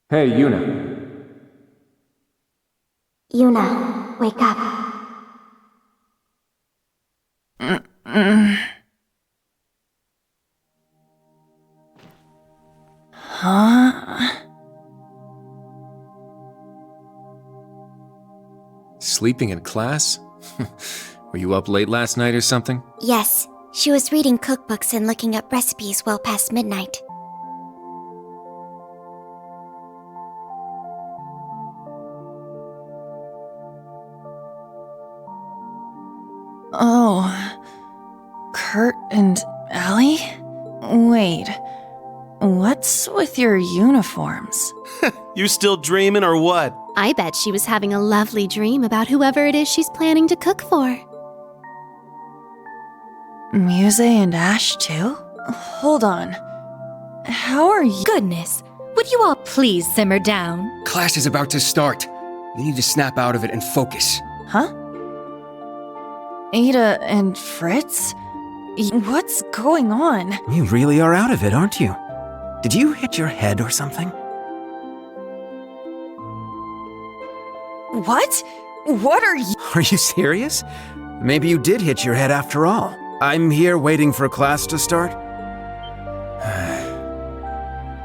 Hey, Yuna. Yuna, wake up. Huh? Sleeping in class? Were you up late last night or something? Yes, she was reading cookbooks and looking up recipes well past midnight. Oh. Kurt and Allie? Wait. What's with your uniforms? You still dreaming or what? I bet she was having a lovely dream about whoever it is she's planning to cook for. Muse and Ash, too? Hold on. How are you? Goodness, would you all please simmer down? Class is about to start. You need to snap out of it and focus. Huh? Ada and Fritz? What's going on? You really are out of it, aren't you? Did you hit your head or something? What? What are you? Are you serious? Maybe you did hit your head after all. I'm here waiting for class to start.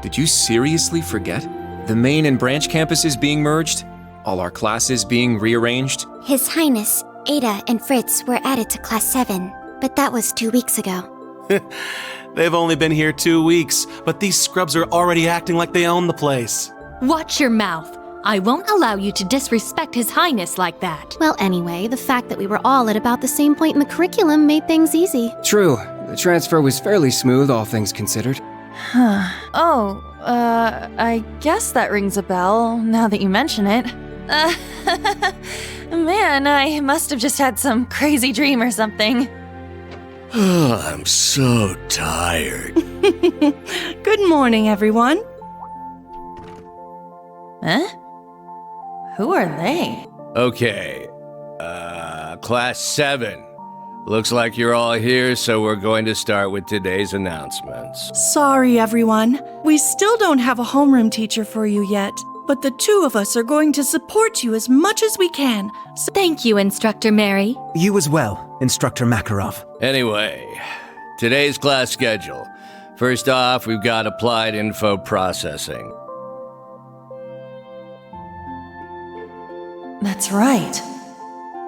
Did you seriously forget? The main and branch campuses being merged? All our classes being rearranged? His Highness, Ada, and Fritz were added to Class 7, but that was 2 weeks ago. They've only been here 2 weeks, but these scrubs are already acting like they own the place. Watch your mouth. I won't allow you to disrespect His Highness like that. Well, anyway, the fact that we were all at about the same point in the curriculum made things easy. True, the transfer was fairly smooth, all things considered. I guess that rings a bell, now that you mention it. Man, I must have just had some crazy dream or something. I'm so tired. Good morning, everyone. Huh? Who are they? Okay, Class 7. Looks like you're all here, so we're going to start with today's announcements. Sorry, everyone. We still don't have a homeroom teacher for you yet, but the two of us are going to support you as much as we can. So Thank you, Instructor Mary. You as well, Instructor Makarov. Anyway, today's class schedule. First off, we've got applied info processing. That's right.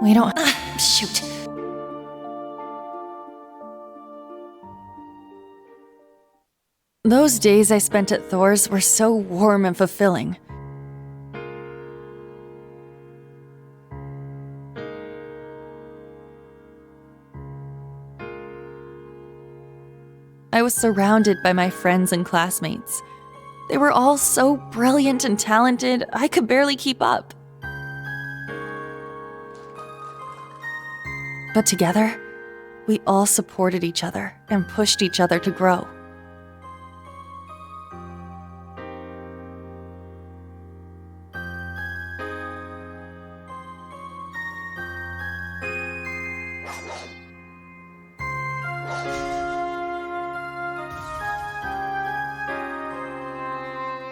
We don't. Shoot. Those days I spent at Thor's were so warm and fulfilling. I was surrounded by my friends and classmates. They were all so brilliant and talented, I could barely keep up. But together, we all supported each other and pushed each other to grow.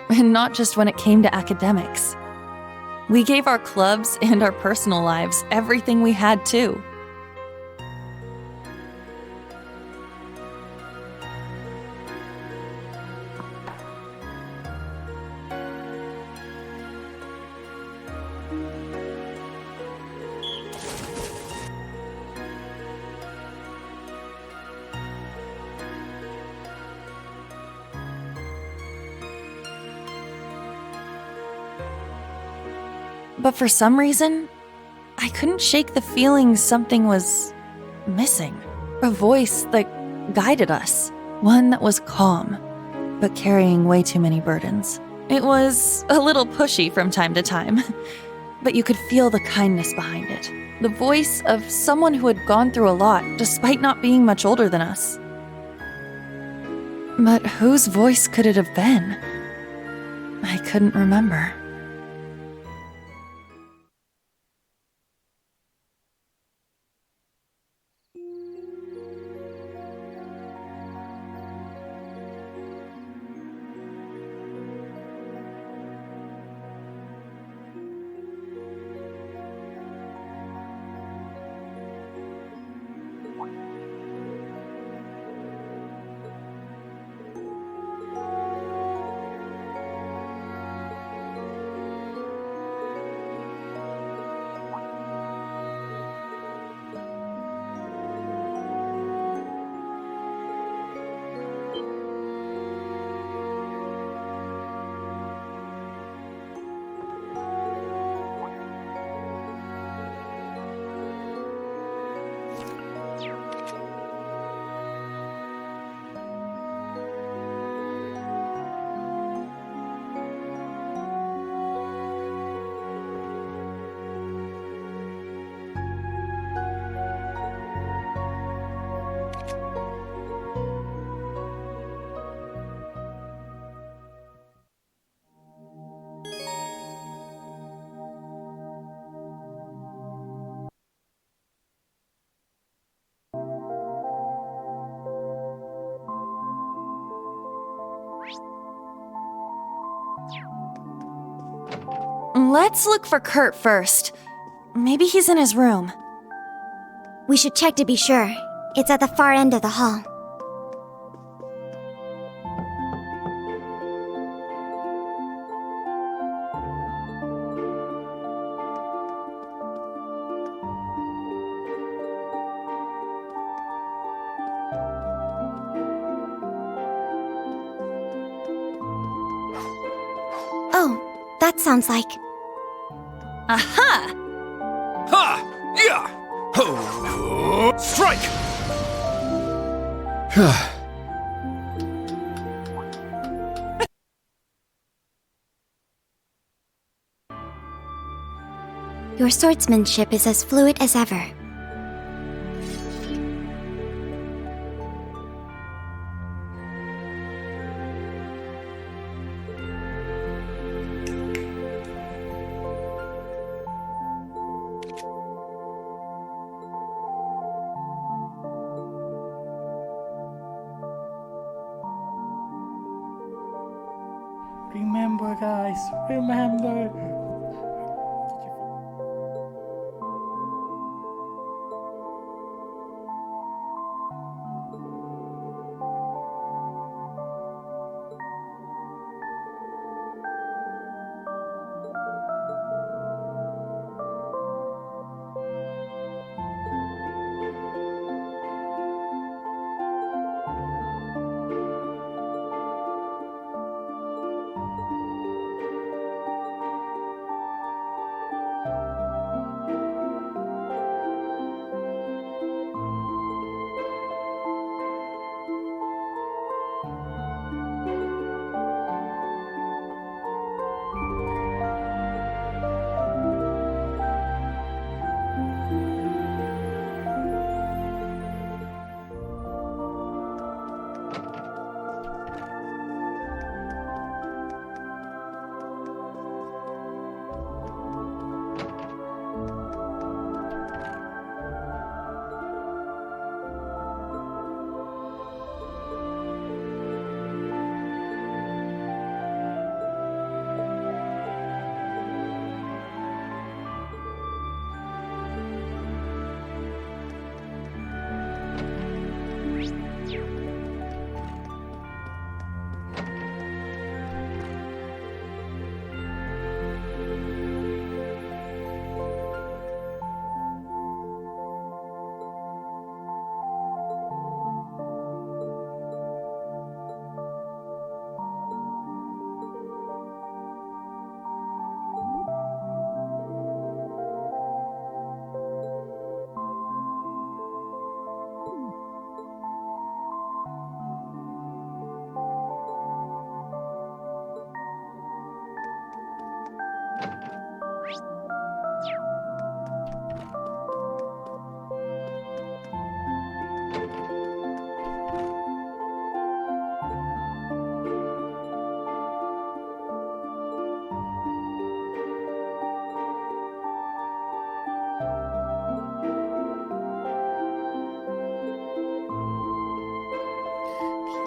And not just when it came to academics. We gave our clubs and our personal lives everything we had too. But for some reason, I couldn't shake the feeling something was missing. A voice that guided us. One that was calm, but carrying way too many burdens. It was a little pushy from time to time, but you could feel the kindness behind it. The voice of someone who had gone through a lot, despite not being much older than us. But whose voice could it have been? I couldn't remember. Let's look for Kurt first. Maybe he's in his room. We should check to be sure. It's at the far end of the hall. Oh, that sounds like... Aha! Ha! Yeah! Ho! Strike! Your swordsmanship is as fluid as ever. Remember, guys, remember.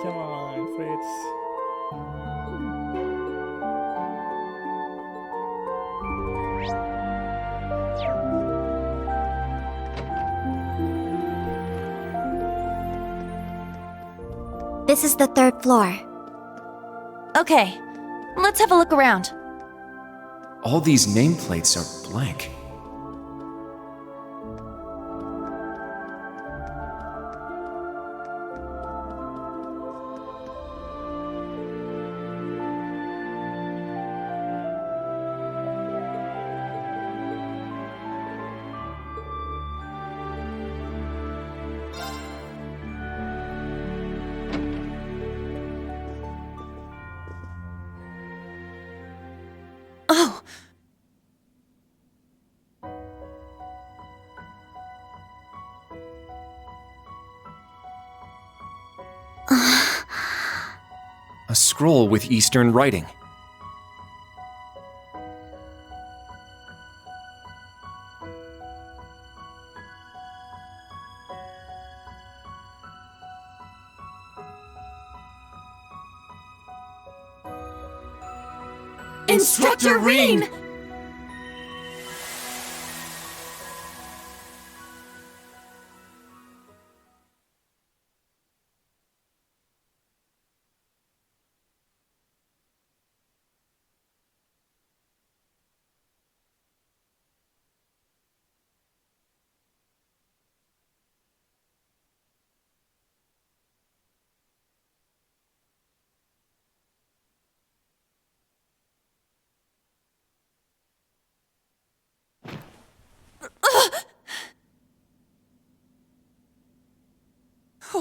Come on, Fritz. This is the 3rd floor. Okay, let's have a look around. All these nameplates are blank. Oh! A scroll with Eastern writing. Instructor Reen!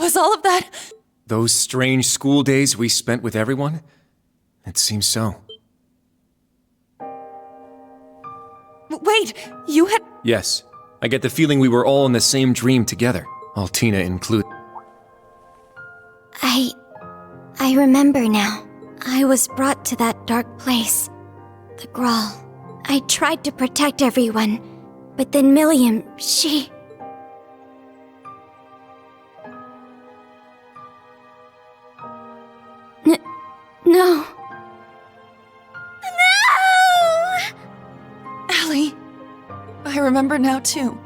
Was all of that? Those strange school days we spent with everyone? It seems so. Wait, you had. Yes, I get the feeling we were all in the same dream together, Altina included. I remember now. I was brought to that dark place. The Grawl. I tried to protect everyone, but then Milliam, she... No. No! Allie, I remember now too.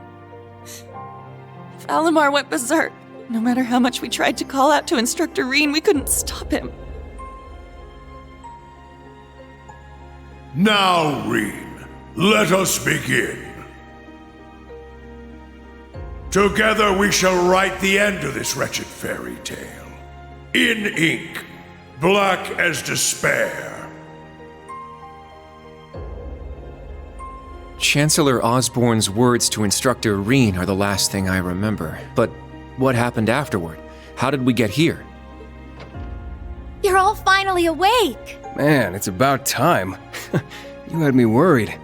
Valimar went berserk. No matter how much we tried to call out to Instructor Reen, we couldn't stop him. Now, Reen, let us begin. Together we shall write the end of this wretched fairy tale. In ink, black as despair. Chancellor Osborne's words to Instructor Reen are the last thing I remember. But what happened afterward? How did we get here? You're all finally awake! Man, it's about time. You had me worried.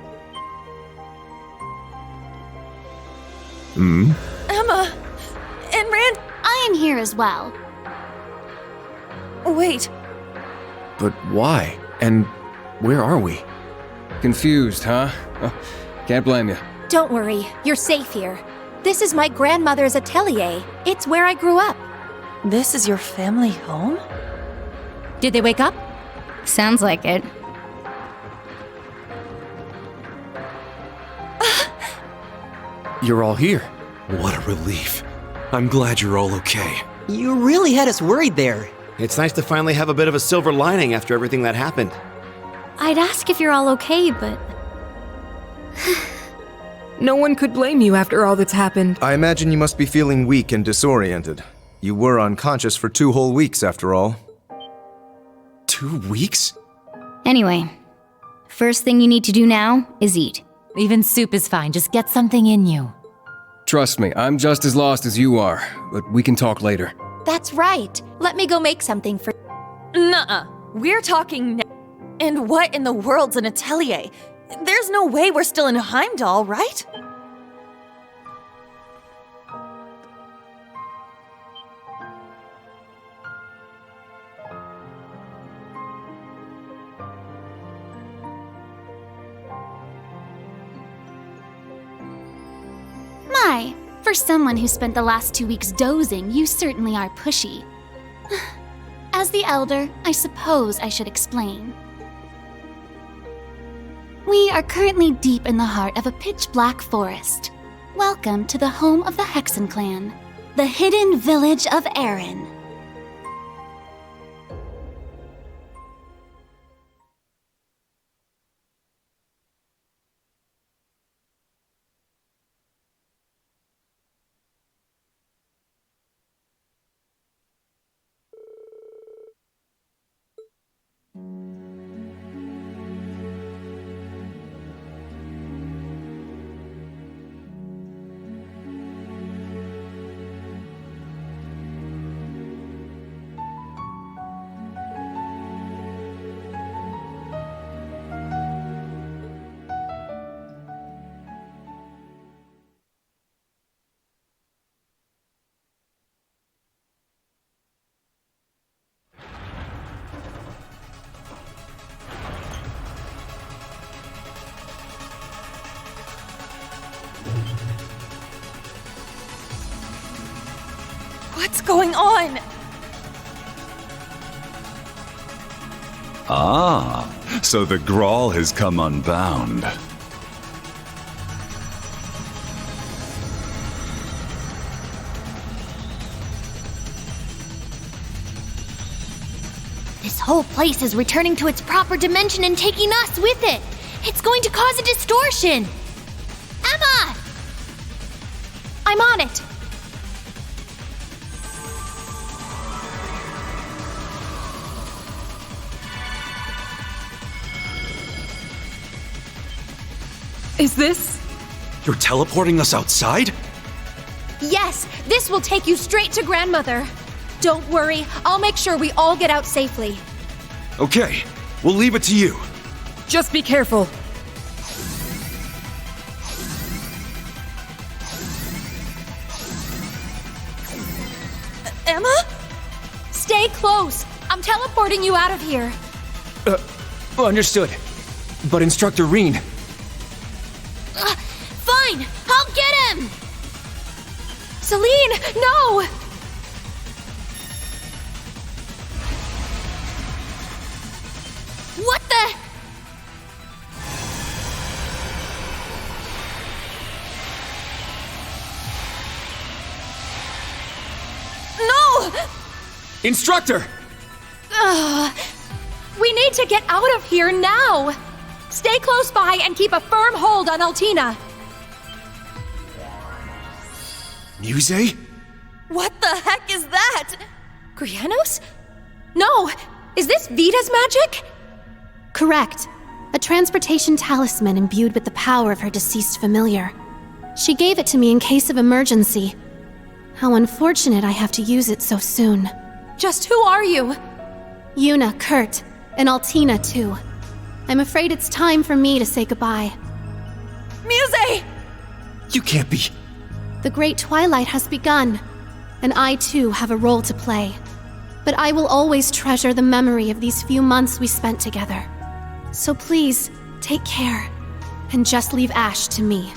Emma! And Rand. I am here as well. Wait. But why? And where are we? Confused, huh? Can't blame you. Don't worry, you're safe here. This is my grandmother's atelier. It's where I grew up. This is your family home? Did they wake up? Sounds like it. You're all here. What a relief. I'm glad you're all okay. You really had us worried there. It's nice to finally have a bit of a silver lining after everything that happened. I'd ask if you're all okay, but... No one could blame you after all that's happened. I imagine you must be feeling weak and disoriented. You were unconscious for 2 whole weeks, after all. 2 weeks? Anyway, first thing you need to do now is eat. Even soup is fine, just get something in you. Trust me, I'm just as lost as you are, but we can talk later. That's right. Let me go make something for... Nuh-uh. We're talking now. And what in the world's an atelier? There's no way we're still in Heimdall, right? My, for someone who spent the last 2 weeks dozing, you certainly are pushy. As the elder, I suppose I should explain. We are currently deep in the heart of a pitch-black forest. Welcome to the home of the Hexen clan, the hidden village of Erin. What's going on? Ah, so the Grawl has come unbound. This whole place is returning to its proper dimension and taking us with it. It's going to cause a distortion. Emma! I'm on it. Is this? You're teleporting us outside? Yes, this will take you straight to Grandmother. Don't worry, I'll make sure we all get out safely. Okay, we'll leave it to you. Just be careful. Emma? Stay close. I'm teleporting you out of here. Understood. But Instructor Reen... Fine! I'll get him! Celine, no! What the? No! Instructor! We need to get out of here now! Stay close by and keep a firm hold on Altina. Muse? What the heck is that? Grianos? No! Is this Vita's magic? Correct. A transportation talisman imbued with the power of her deceased familiar. She gave it to me in case of emergency. How unfortunate I have to use it so soon. Just who are you? Yuna, Kurt, and Altina too. I'm afraid it's time for me to say goodbye. Muse! You can't be... The Great Twilight has begun, and I too have a role to play. But I will always treasure the memory of these few months we spent together. So please, take care, and just leave Ash to me.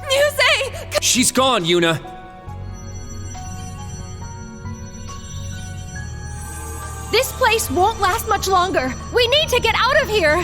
Muse! She's gone, Yuna! This place won't last much longer. We need to get out of here!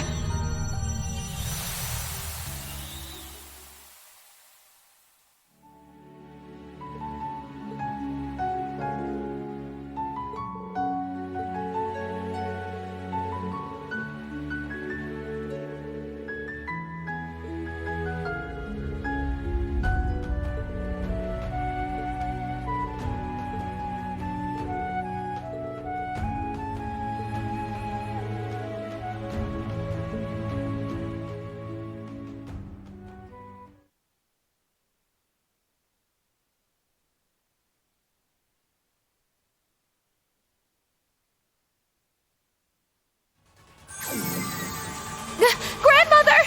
Grandmother!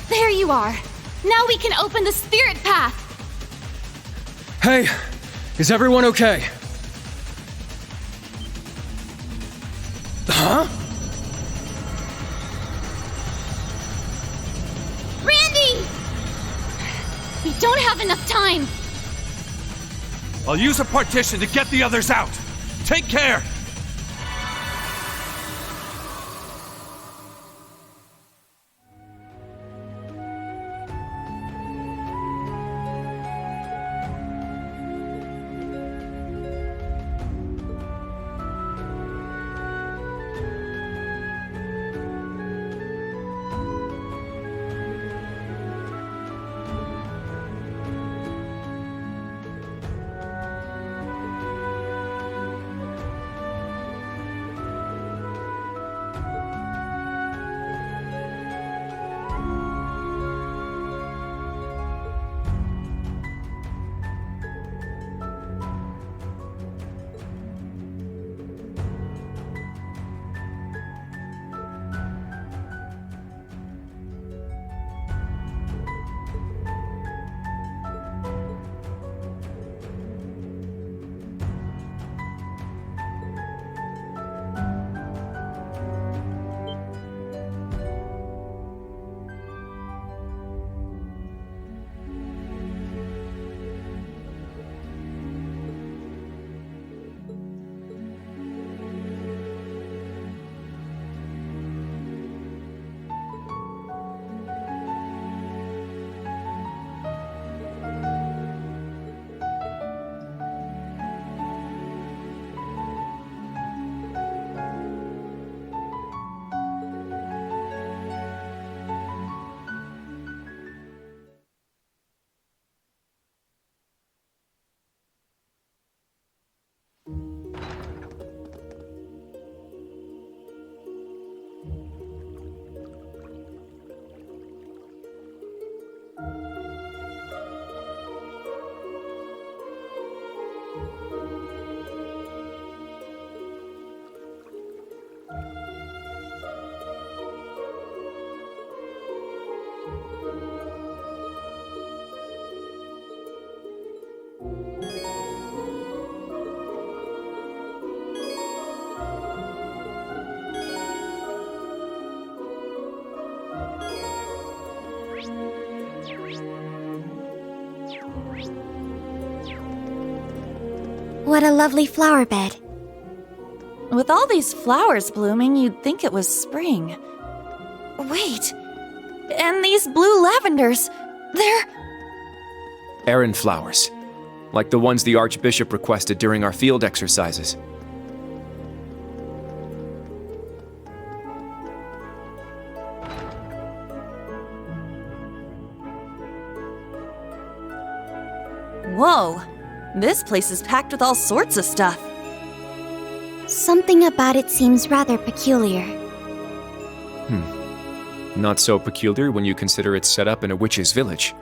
There you are. Now we can open the spirit path. Hey, is everyone okay? Huh? Randy! We don't have enough time. I'll use a partition to get the others out. Take care! What a lovely flower bed. With all these flowers blooming, you'd think it was spring. Wait, and these blue lavenders, they're... Errand flowers, like the ones the Archbishop requested during our field exercises. Whoa, this place is packed with all sorts of stuff. Something about it seems rather peculiar. Not so peculiar when you consider it's set up in a witch's village.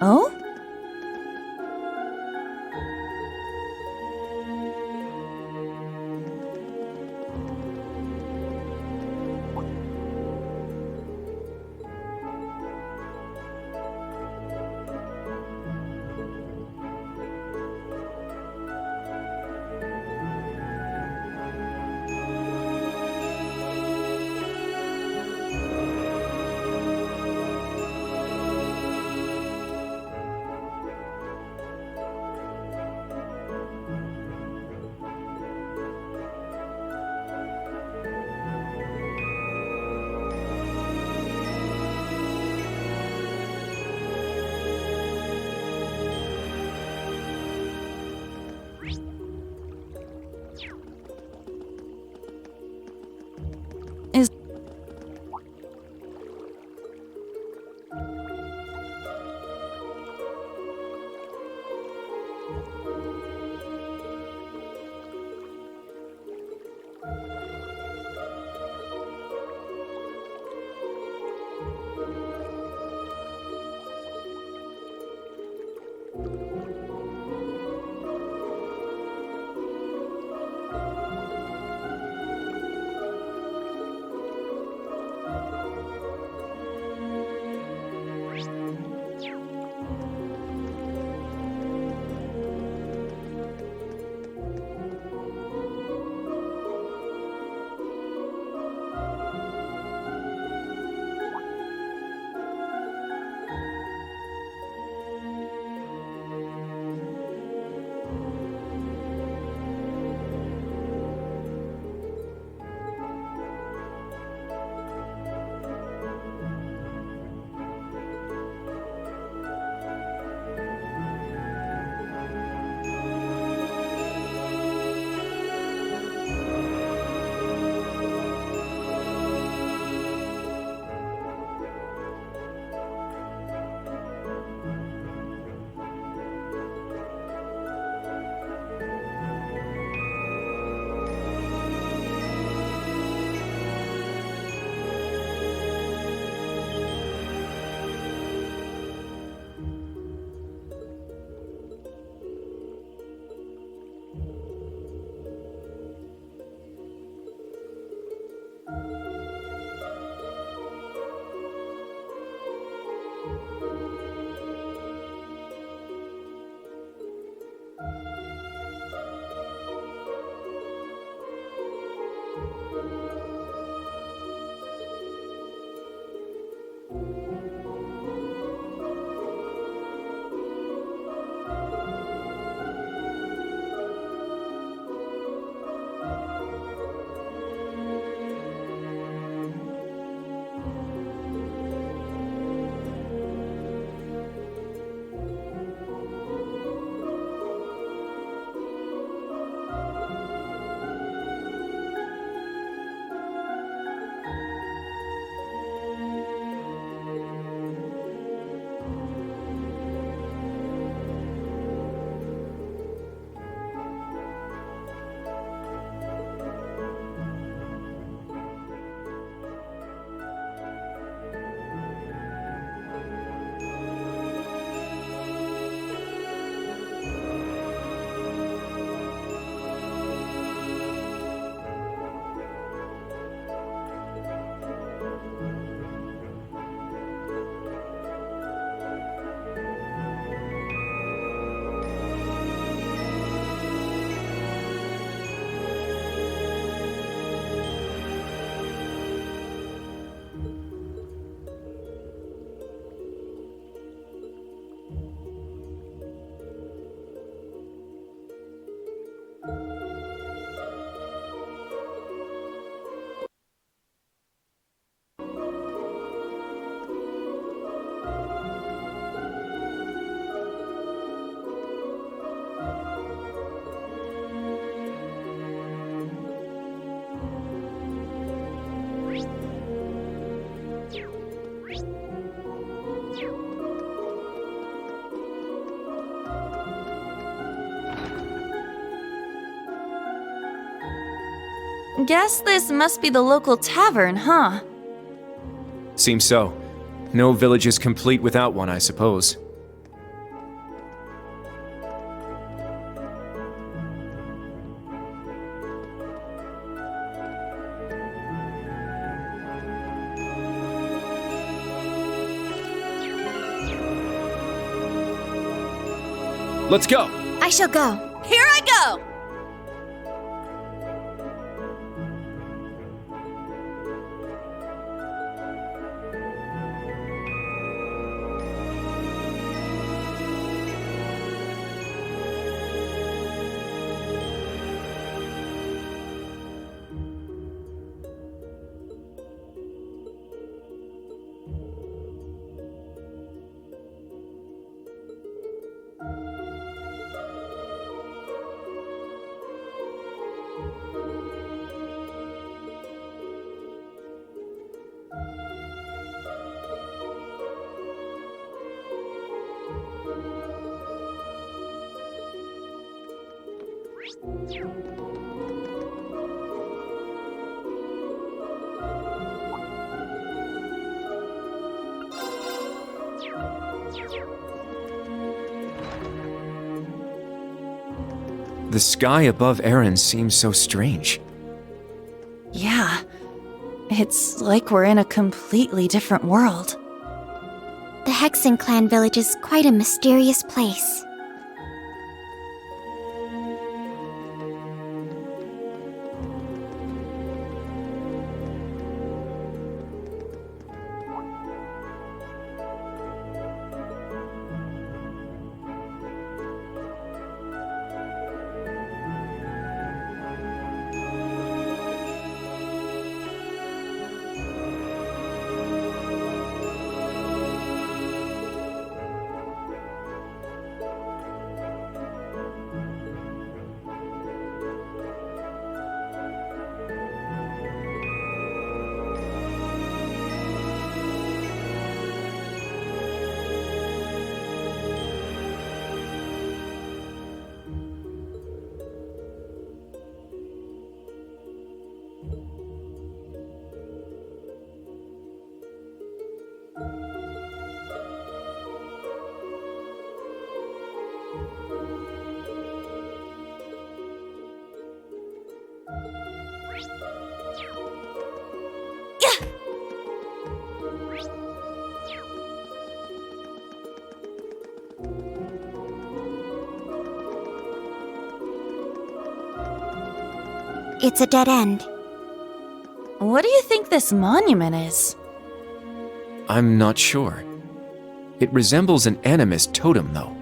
Oh? Guess this must be the local tavern, huh? Seems so. No village is complete without one, I suppose. Let's go! I shall go. Here I go! The sky above Erin seems so strange. Yeah. It's like we're in a completely different world. The Hexen clan village is quite a mysterious place. It's a dead end. What do you think this monument is? I'm not sure. It resembles an animist totem, though.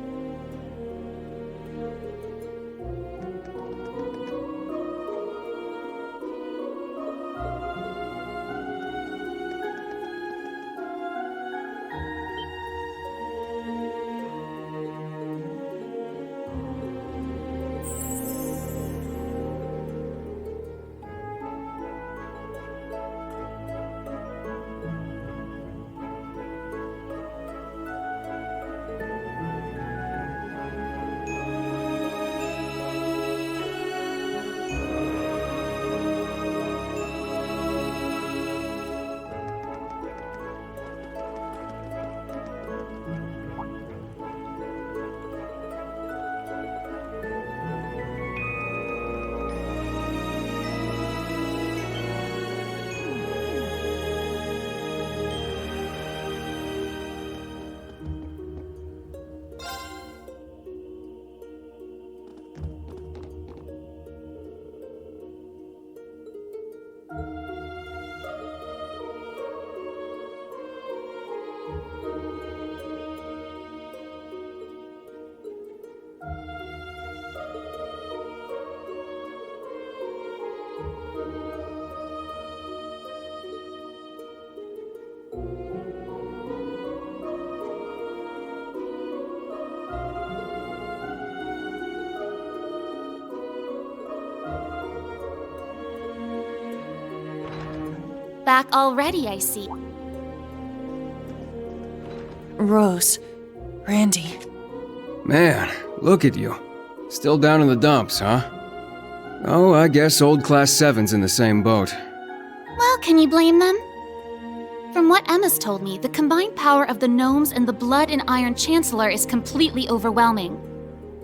Back already, I see. Rose. Randy. Man, look at you. Still down in the dumps, huh? Oh, I guess old Class 7's in the same boat. Well, can you blame them? From what Emma's told me, the combined power of the gnomes and the Blood and Iron Chancellor is completely overwhelming.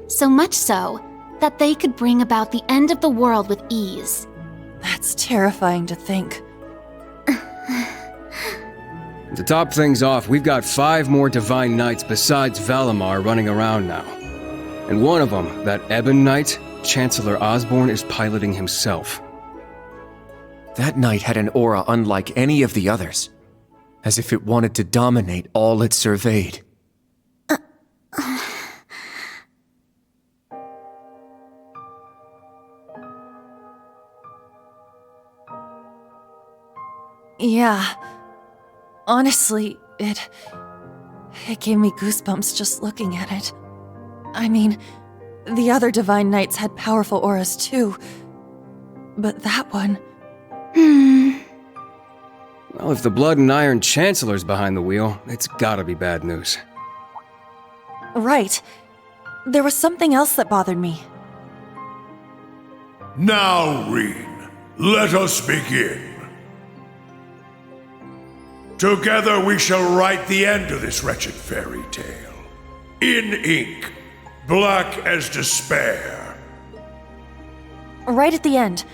So much so that they could bring about the end of the world with ease. That's terrifying to think. To top things off, we've got 5 more Divine Knights besides Valimar running around now. And one of them, that Ebon Knight, Chancellor Osborne is piloting himself. That knight had an aura unlike any of the others, as if it wanted to dominate all it surveyed. Yeah. Honestly, it gave me goosebumps just looking at it. I mean, the other Divine Knights had powerful auras too, but that one... Well, if the Blood and Iron Chancellor's behind the wheel, it's gotta be bad news. Right. There was something else that bothered me. Now, Reen, let us begin. Together we shall write the end of this wretched fairy tale. In ink, black as despair. Right at the end,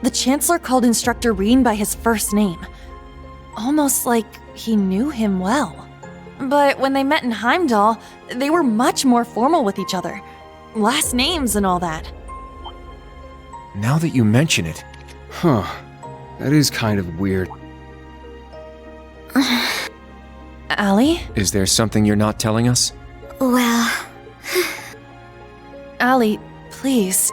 the Chancellor called Instructor Reen by his first name. Almost like he knew him well. But when they met in Heimdall, they were much more formal with each other. Last names and all that. Now that you mention it... Huh. That is kind of weird. Allie? Is there something you're not telling us? Well... Allie, please.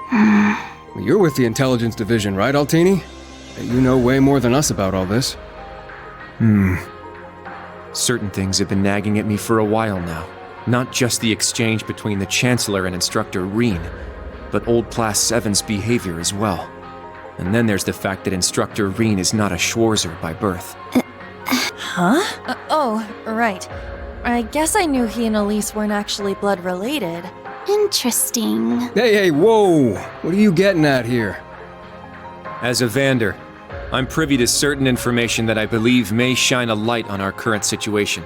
You're with the Intelligence Division, right, Altini? You know way more than us about all this. Certain things have been nagging at me for a while now. Not just the exchange between the Chancellor and Instructor Reen, but old Class 7's behavior as well. And then there's the fact that Instructor Reen is not a Schwarzer by birth. Huh? Oh, right. I guess I knew he and Elise weren't actually blood related. Interesting. Hey, whoa! What are you getting at here? As a Vander, I'm privy to certain information that I believe may shine a light on our current situation.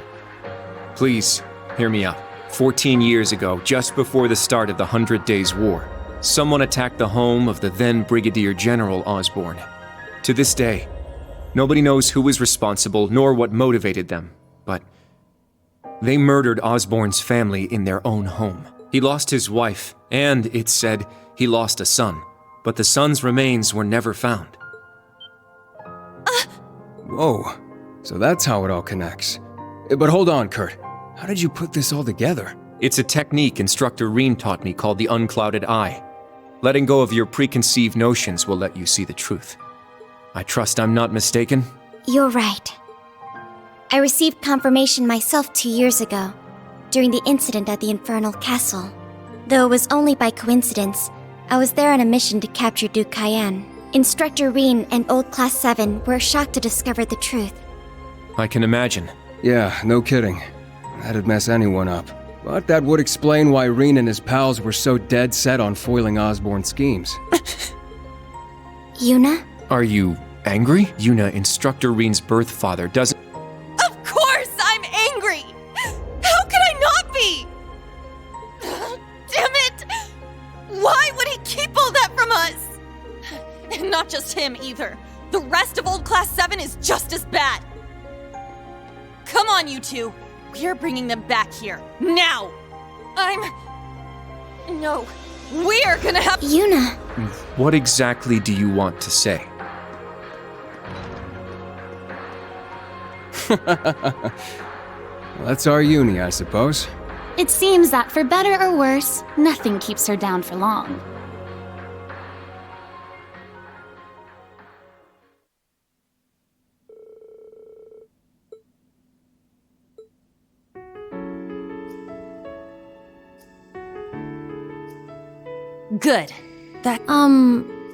Please, hear me out. 14 years ago, just before the start of the 100 Days War, someone attacked the home of the then Brigadier General Osborne. To this day, nobody knows who was responsible nor what motivated them, but they murdered Osborne's family in their own home. He lost his wife, and, it's said, he lost a son, but the son's remains were never found. Whoa, so that's how it all connects. But hold on, Kurt. How did you put this all together? It's a technique Instructor Reen taught me called the unclouded eye. Letting go of your preconceived notions will let you see the truth. I trust I'm not mistaken? You're right. I received confirmation myself 2 years ago, during the incident at the Infernal Castle. Though it was only by coincidence, I was there on a mission to capture Duke Cayenne. Instructor Reen and Old Class 7 were shocked to discover the truth. I can imagine. Yeah, no kidding. That'd mess anyone up. But that would explain why Reen and his pals were so dead set on foiling Osborne's schemes. Yuna? Are you angry? Yuna, Instructor Reen's birth father, doesn't... Of course I'm angry! How could I not be? Damn it! Why would he keep all that from us? And not just him either. The rest of Old Class 7 is just as bad. Come on, you two. We're bringing them back here. Now! No. We're gonna have... Yuna! What exactly do you want to say? Well, that's our uni, I suppose. It seems that for better or worse, nothing keeps her down for long. Good.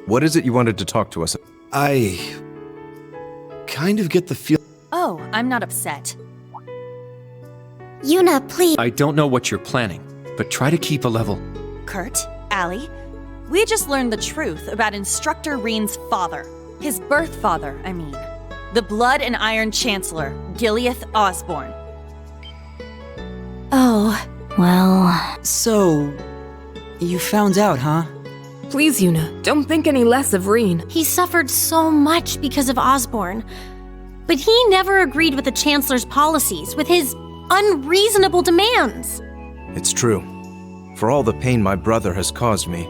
What is it you wanted to talk to us about? I kind of get the feel. Oh, I'm not upset. Yuna, please. I don't know what you're planning, but try to keep a level. Kurt, Allie, We just learned the truth about Instructor Reen's father. His birth father, I mean. The Blood and Iron Chancellor, Gileath Osborne. Oh, well... So, you found out, huh? Please, Yuna, don't think any less of Reen. He suffered so much because of Osborne. But he never agreed with the Chancellor's policies, with his unreasonable demands. It's true. For all the pain my brother has caused me,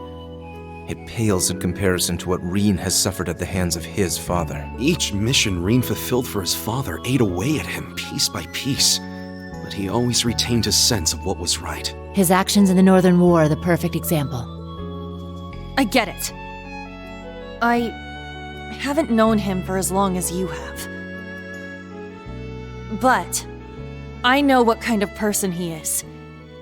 it pales in comparison to what Reen has suffered at the hands of his father. Each mission Reen fulfilled for his father ate away at him piece by piece, but he always retained his sense of what was right. His actions in the Northern War are the perfect example. I get it. I haven't known him for as long as you have. But I know what kind of person he is.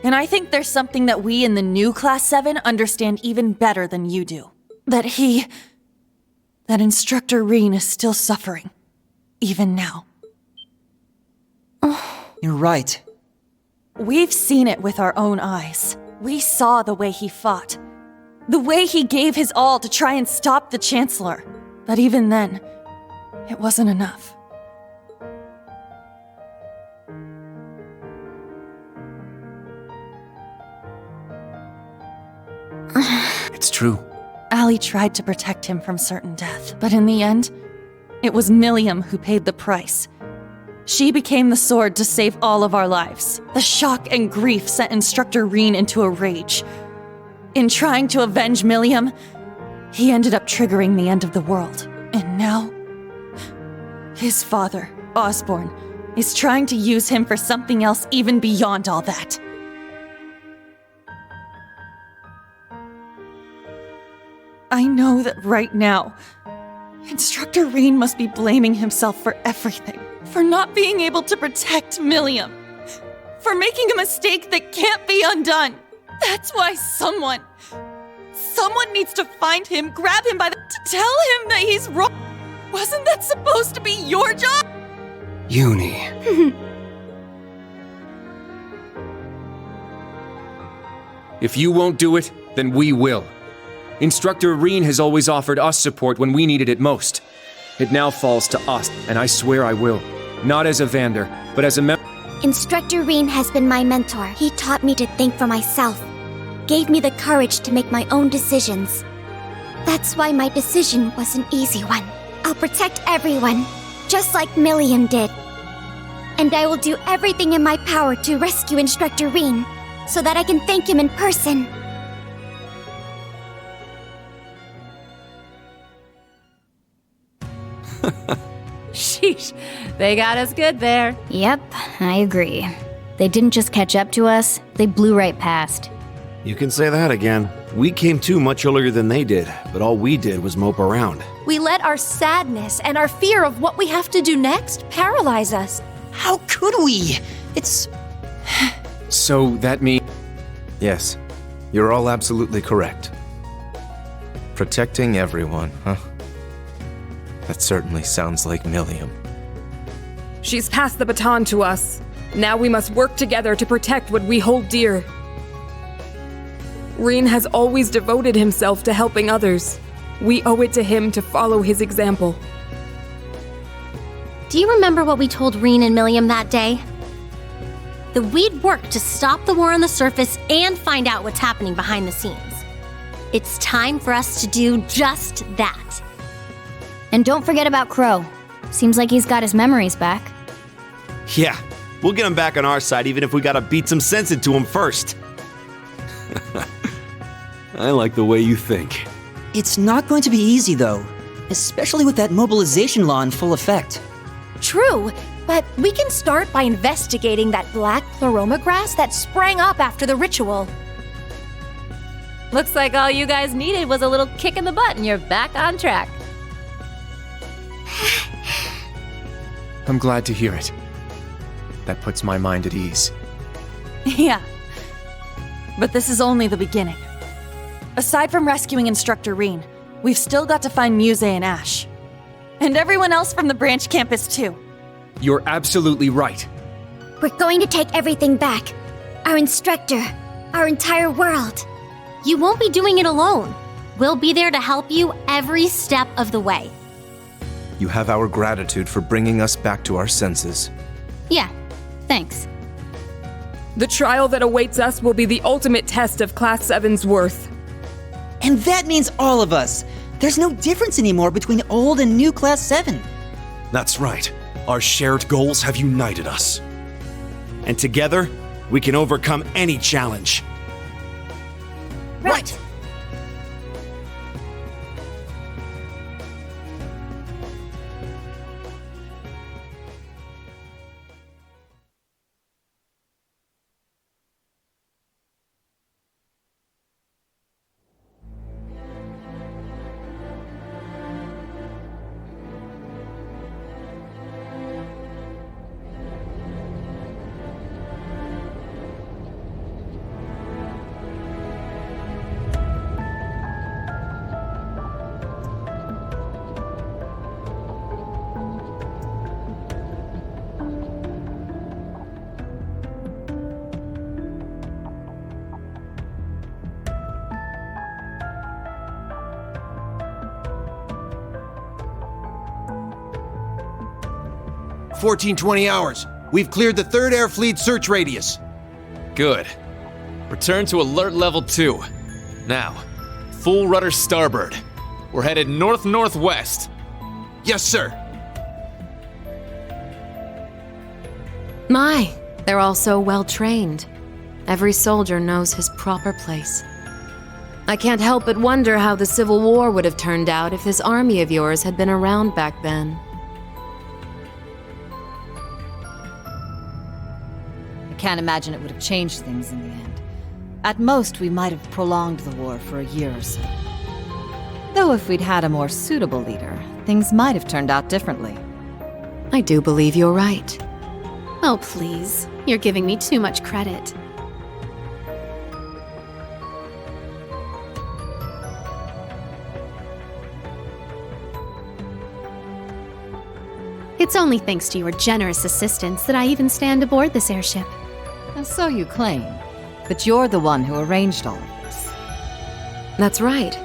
And I think there's something that we in the new Class 7 understand even better than you do. That Instructor Reen is still suffering. Even now. You're right. We've seen it with our own eyes. We saw the way he fought. The way he gave his all to try and stop the Chancellor. But even then, it wasn't enough. It's true. Allie tried to protect him from certain death, but in the end, it was Milliam who paid the price. She became the sword to save all of our lives. The shock and grief sent Instructor Reen into a rage. In trying to avenge Milliam, he ended up triggering the end of the world. And now, his father, Osborne, is trying to use him for something else even beyond all that. I know that right now, Instructor Reen must be blaming himself for everything. For not being able to protect Milliam. For making a mistake that can't be undone. That's why someone needs to find him, grab him by the... to tell him that he's wrong. Wasn't that supposed to be your job? Uni. If you won't do it, then we will. Instructor Reen has always offered us support when we needed it most. It now falls to us, and I swear I will. Not as a Vander, but as a member. Instructor Reen has been my mentor. He taught me to think for myself, gave me the courage to make my own decisions. That's why my decision was an easy one. I'll protect everyone, just like Milliam did. And I will do everything in my power to rescue Instructor Reen, so that I can thank him in person. Sheesh, they got us good there. Yep, I agree. They didn't just catch up to us, they blew right past. You can say that again. We came to much earlier than they did, but all we did was mope around. We let our sadness and our fear of what we have to do next paralyze us. How could we? It's... So that means... Yes, you're all absolutely correct. Protecting everyone, huh? That certainly sounds like Milliam. She's passed the baton to us. Now we must work together to protect what we hold dear. Reen has always devoted himself to helping others. We owe it to him to follow his example. Do you remember what we told Reen and Milliam that day? That we'd work to stop the war on the surface and find out what's happening behind the scenes. It's time for us to do just that. And don't forget about Crow. Seems like he's got his memories back. Yeah, we'll get him back on our side even if we gotta beat some sense into him first. I like the way you think. It's not going to be easy, though. Especially with that mobilization law in full effect. True, but we can start by investigating that black pleroma grass that sprang up after the ritual. Looks like all you guys needed was a little kick in the butt and you're back on track. I'm glad to hear it. That puts my mind at ease. Yeah. But this is only the beginning. Aside from rescuing Instructor Reen, we've still got to find Muse and Ash. And everyone else from the branch campus, too. You're absolutely right. We're going to take everything back. Our instructor, our entire world. You won't be doing it alone. We'll be there to help you every step of the way. You have our gratitude for bringing us back to our senses. Yeah, thanks. The trial that awaits us will be the ultimate test of Class 7's worth. And that means all of us. There's no difference anymore between old and new Class 7. That's right. Our shared goals have united us. And together, we can overcome any challenge. Right. Hours. We've cleared the 3rd Air Fleet search radius. Good. Return to alert level 2. Now, full rudder starboard. We're headed north-northwest. Yes, sir. My, they're all so well trained. Every soldier knows his proper place. I can't help but wonder how the Civil War would have turned out if this army of yours had been around back then. Can't imagine it would have changed things in the end. At most, we might have prolonged the war for a year or so. Though if we'd had a more suitable leader, things might have turned out differently. I do believe you're right. Oh, please. You're giving me too much credit. It's only thanks to your generous assistance that I even stand aboard this airship. And so you claim, but you're the one who arranged all of this. That's right.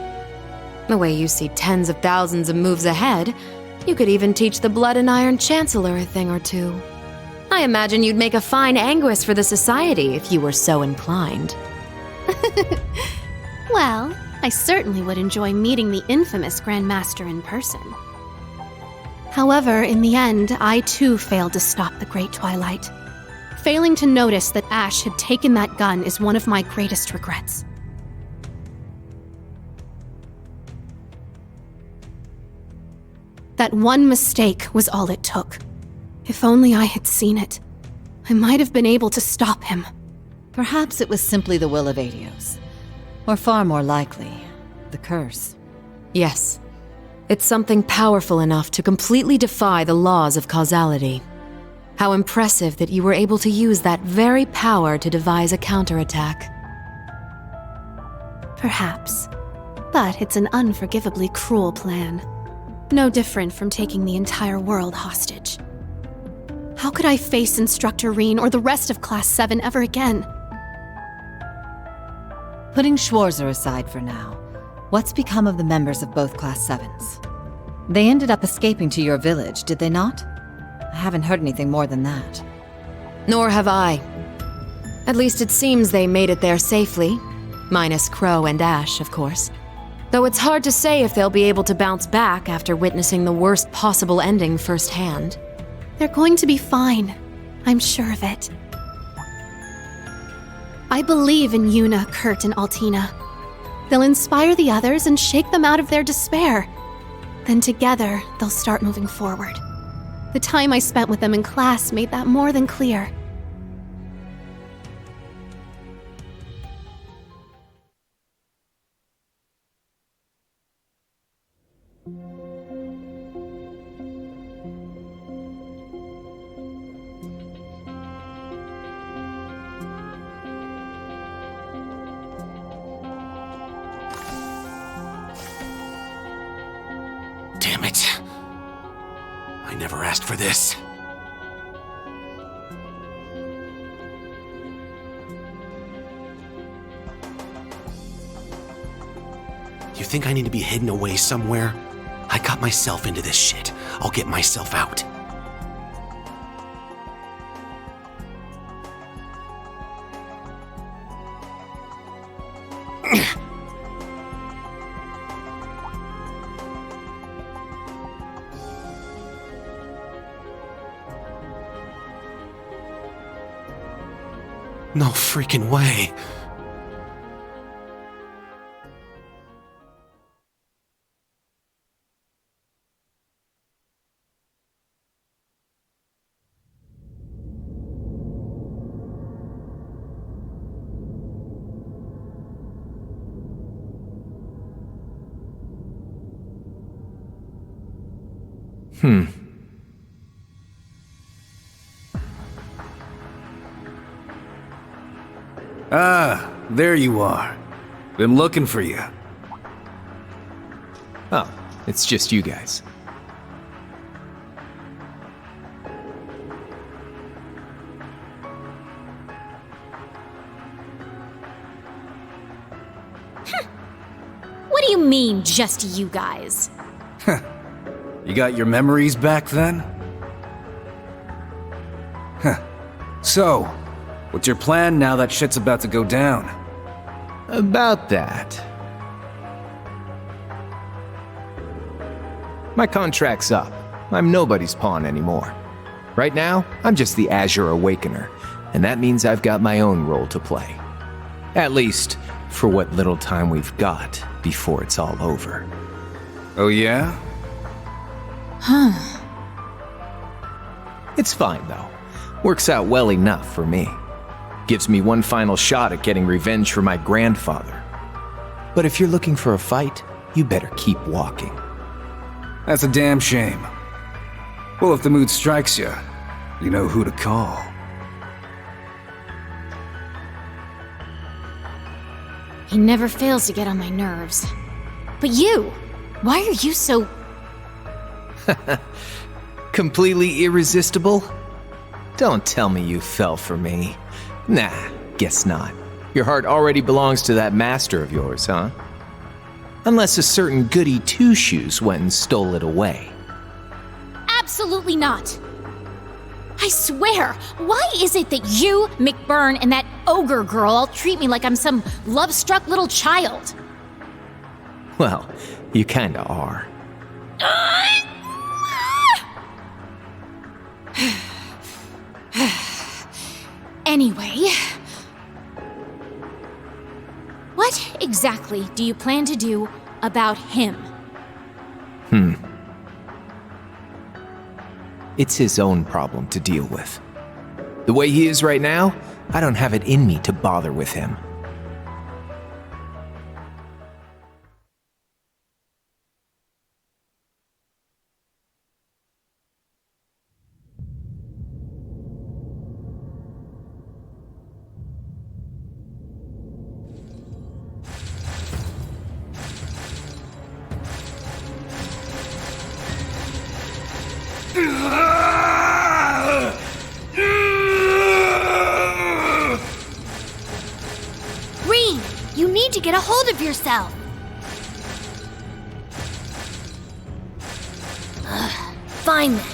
The way you see tens of thousands of moves ahead, you could even teach the Blood and Iron Chancellor a thing or two. I imagine you'd make a fine Anguis for the Society if you were so inclined. Well, I certainly would enjoy meeting the infamous Grandmaster in person. However, in the end, I too failed to stop the Great Twilight. Failing to notice that Ash had taken that gun is one of my greatest regrets. That one mistake was all it took. If only I had seen it, I might have been able to stop him. Perhaps it was simply the will of Adios. Or far more likely, the curse. Yes. It's something powerful enough to completely defy the laws of causality. How impressive that you were able to use that very power to devise a counterattack. Perhaps. But it's an unforgivably cruel plan. No different from taking the entire world hostage. How could I face Instructor Reen or the rest of Class 7 ever again? Putting Schwarzer aside for now, what's become of the members of both Class 7s? They ended up escaping to your village, did they not? I haven't heard anything more than that. Nor have I. At least it seems they made it there safely. Minus Crow and Ash, of course. Though it's hard to say if they'll be able to bounce back after witnessing the worst possible ending firsthand. They're going to be fine. I'm sure of it. I believe in Yuna, Kurt, and Altina. They'll inspire the others and shake them out of their despair. Then together, they'll start moving forward. The time I spent with them in class made that more than clear. Damn it. I never asked for this. You think I need to be hidden away somewhere? I got myself into this shit. I'll get myself out. No freaking way. Ah, there you are. Been looking for you. Oh, it's just you guys. What do you mean, just you guys? You got your memories back then? Huh. So, what's your plan now that shit's about to go down? About that. My contract's up. I'm nobody's pawn anymore. Right now, I'm just the Azure Awakener, and that means I've got my own role to play. At least, for what little time we've got before it's all over. Oh yeah? It's fine, though. Works out well enough for me. Gives me one final shot at getting revenge for my grandfather. But if you're looking for a fight, you better keep walking. That's a damn shame. Well, if the mood strikes you, you know who to call. He never fails to get on my nerves. But you, why are you so... Completely irresistible? Don't tell me you fell for me. Nah, guess not. Your heart already belongs to that master of yours, huh? Unless a certain goody two-shoes went and stole it away. Absolutely not. I swear, why is it that you, McBurn, and that ogre girl all treat me like I'm some love-struck little child? Well, you kinda are. Anyway, what exactly do you plan to do about him? It's his own problem to deal with. The way he is right now, I don't have it in me to bother with him. Reed, you need to get a hold of yourself. Fine then.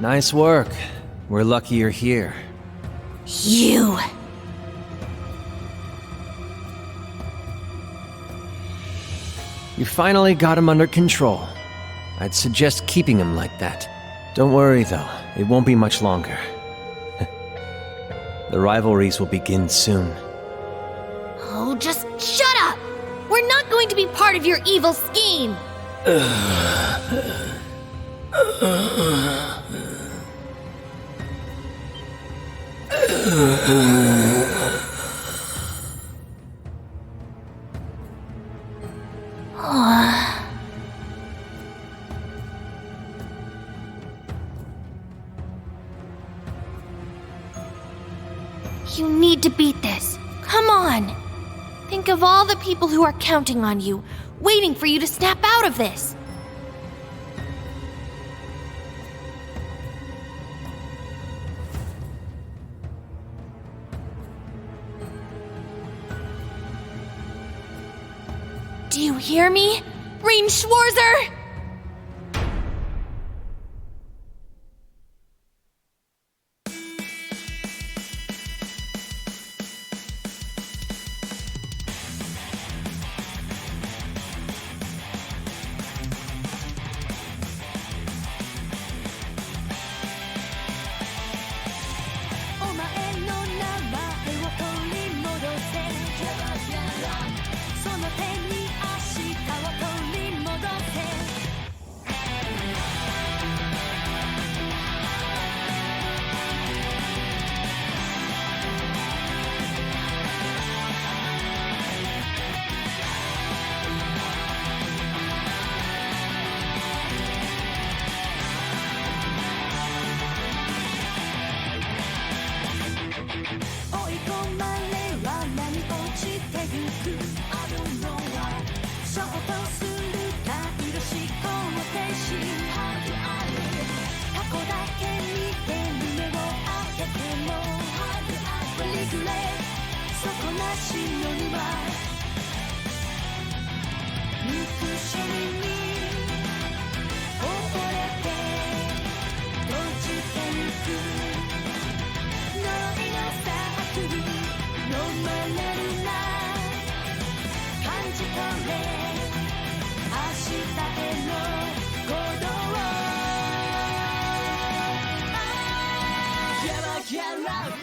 Nice work. We're lucky you're here. You! You finally got him under control. I'd suggest keeping him like that. Don't worry, though. It won't be much longer. The rivalries will begin soon. Oh, just shut up! We're not going to be part of your evil scheme! You need to beat this. Come on. Think of all the people who are counting on you, waiting for you to snap out of this. Do you hear me? Rein Schwarzer!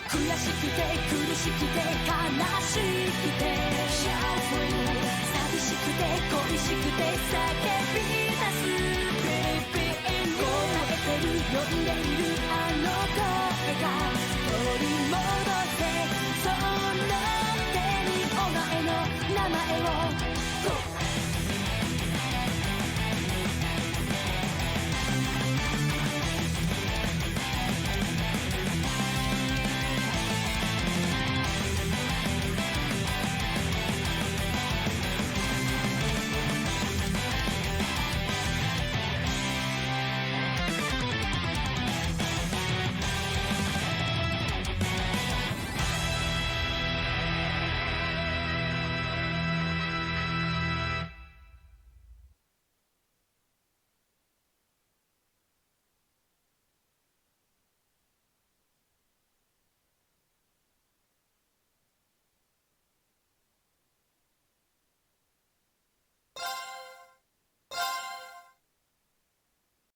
悔しくて苦しくて悲しくて寂しくて恋しくて叫び出す Baby 燃えてる呼んでいる